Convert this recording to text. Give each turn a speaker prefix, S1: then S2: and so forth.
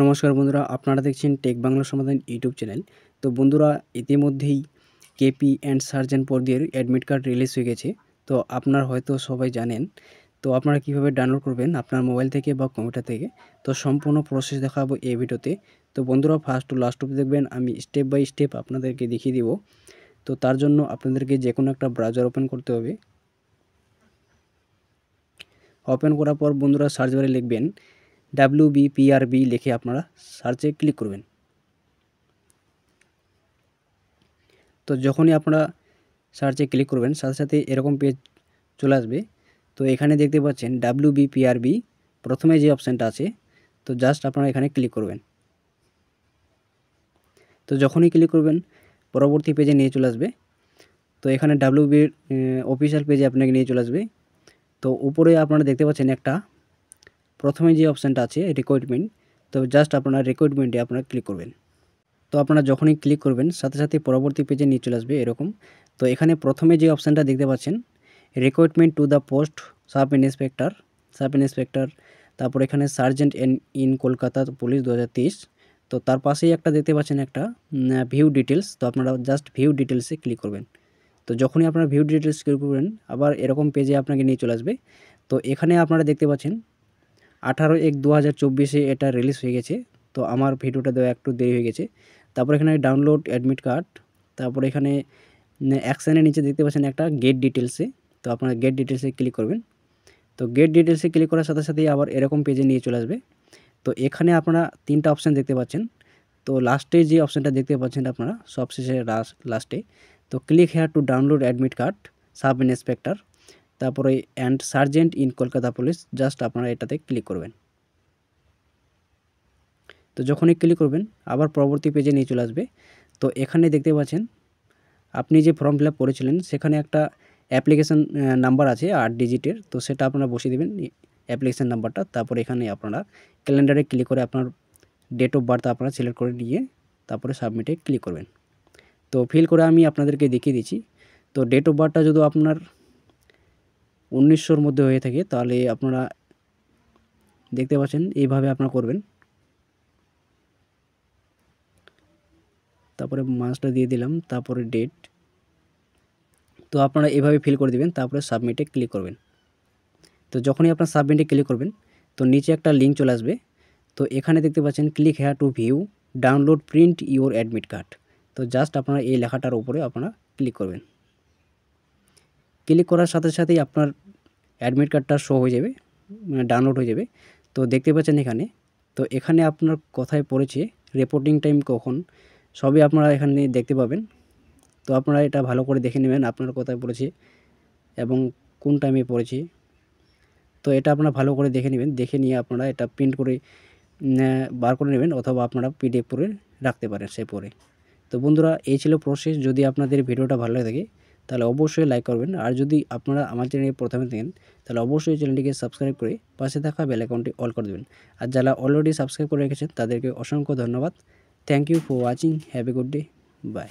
S1: নমস্কার বন্ধুরা, আপনারা দেখছেন টেক বাংলা সমাধান ইউটিউব চ্যানেল। তো বন্ধুরা, ইতিমধ্যেই কেপি অ্যান্ড সার্জেন্ট পদের অ্যাডমিট কার্ড রিলিজ হয়ে গেছে। তো আপনারা হয়তো সবাই জানেন। তো আপনারা কীভাবে ডাউনলোড করবেন আপনার মোবাইল থেকে বা কম্পিউটার থেকে, তো সম্পূর্ণ প্রসেস দেখাবো এই ভিডিওতে। তো বন্ধুরা, ফার্স্ট টু লাস্ট অবধি দেখবেন, আমি স্টেপ বাই স্টেপ আপনাদেরকে দেখিয়ে দিব। তো তার জন্য আপনাদেরকে যে কোনো একটা ব্রাউজার ওপেন করতে হবে। ওপেন করার পর বন্ধুরা, সার্চ বারে লিখবেন WBPRB লিখে আপনারা সার্চে ক্লিক করবেন। তো যখনই আপনারা সার্চে ক্লিক করবেন, সাথে সাথে এরকম পেজ চলে আসবে। তো এখানে দেখতে পাচ্ছেন WBPRB প্রথমে যে অপশানটা আছে, তো জাস্ট আপনারা এখানে ক্লিক করবেন। তো যখনই ক্লিক করবেন, পরবর্তী পেজে নিয়ে চলে আসবে। তো এখানে WBর অফিসিয়াল পেজে আপনাকে নিয়ে চলে আসবে। তো উপরে আপনারা দেখতে পাচ্ছেন একটা প্রথমে যে অপশানটা আছে রিক্রুটমেন্ট, তো জাস্ট আপনারা রিক্রুটমেন্টে আপনারা ক্লিক করবেন। তো আপনারা যখনই ক্লিক করবেন, সাথে সাথে পরবর্তী পেজে নিয়ে চলে আসবে এরকম। তো এখানে প্রথমে যে অপশানটা দেখতে পাচ্ছেন recruitment to the post sub inspector, তারপর এখানে সার্জেন্ট ইন কলকাতা পুলিশ 2023। তো তার পাশেই একটা দেখতে পাচ্ছেন একটা ভিউ ডিটেলস। তো আপনারা জাস্ট ভিউ ডিটেলসে ক্লিক করবেন। তো যখনই আপনারা ভিউ ডিটেলস ক্লিক করবেন, আবার এরকম পেজে আপনাকে নিয়ে চলে আসবে। তো এখানে আপনারা দেখতে পাচ্ছেন 18/1/2024 এটা রিলিজ হয়ে গেছে। তো আমার ভিডিওটা দেওয়া একটু দেরি হয়ে গেছে। তারপর এখানে ডাউনলোড অ্যাডমিট কার্ড, তারপর এখানে অ্যাকশানের নিচে দেখতে পাচ্ছেন একটা গেট ডিটেলসে। তো আপনারা গেট ডিটেলসে ক্লিক করবেন। তো গেট ডিটেলসে ক্লিক করার সাথে সাথেই আবার এরকম পেজে নিয়ে চলে আসবে। তো এখানে আপনারা 3টা অপশান দেখতে পাচ্ছেন। তো লাস্টে যে অপশানটা দেখতে পাচ্ছেন আপনারা সবশেষে লাস্টে, তো click here to download admit card sub inspector, তারপরে and sergeant in Kolkata police, just আপনারা এটাতে ক্লিক করবেন। তো যখনই ক্লিক করবেন, আবার পরবর্তী পেজে নিয়ে চলে আসবে। তো এখানে দেখতে পাচ্ছেন আপনি যে ফর্ম ফিল আপ করেছিলেন, সেখানে একটা অ্যাপ্লিকেশন নাম্বার আছে 8 ডিজিটের। তো সেটা আপনারা বসিয়ে দেবেন অ্যাপ্লিকেশন নাম্বারটা। তারপরে এখানে আপনারা ক্যালেন্ডারে ক্লিক করে আপনার ডেট অফ বার্থ আপনারা সিলেক্ট করে নিয়ে তারপরে সাবমিটে ক্লিক করবেন। তো ফিল করে আমি আপনাদেরকে দেখিয়ে দিচ্ছি। তো ডেট অফ বার্থটা যদি আপনার 1900-র মধ্যে হয়ে থাকে, তাহলে আপনারা দেখতে পাচ্ছেন এইভাবে আপনারা করবেন। তারপরে মাসটা দিয়ে দিলাম, তারপরে ডেট। তো আপনারা এভাবে ফিল করে দিবেন, তারপরে সাবমিটে ক্লিক করবেন। তো যখনই আপনার সাবমিটে ক্লিক করবেন, তো নিচে একটা লিঙ্ক চলে আসবে। তো এখানে দেখতে পাচ্ছেন click here two view download print your admit card. তো জাস্ট আপনারা এই লেখাটার উপরে আপনারা ক্লিক করবেন। ক্লিক করার সাথে সাথেই আপনার অ্যাডমিট কার্ডটা শো হয়ে যাবে, ডাউনলোড হয়ে যাবে। তো দেখতে পাচ্ছেন এখানে, তো এখানে আপনার কোথায় পড়েছে রিপোর্টিং টাইম কখন, সবই আপনারা এখানে দেখতে পাবেন। তো আপনারা এটা ভালো করে দেখে নেবেন আপনার কোথায় পড়েছে এবং কোন টাইমে পড়েছে। তো এটা আপনারা ভালো করে দেখে নেবেন, দেখে নিয়ে আপনারা এটা প্রিন্ট করে বার করে নেবেন, অথবা আপনারা PDF করে রাখতে পারেন সে পরে। তো বন্ধুরা, এই ছিল প্রসেস। যদি আপনাদের ভিডিওটা ভালো লাগে থাকে, তাহলে অবশ্যই লাইক করবেন। আর যদি আপনারা আমার চ্যানেলে প্রথমে থাকেন, তাহলে অবশ্যই চ্যানেলটিকে সাবস্ক্রাইব করে পাশে থাকা বেল আইকনটি অল করে দেবেন। আর যারা অলরেডি সাবস্ক্রাইব করে রেখেছেন, তাদেরকে অসংখ্য ধন্যবাদ। Thank you for watching. Have a good day. By.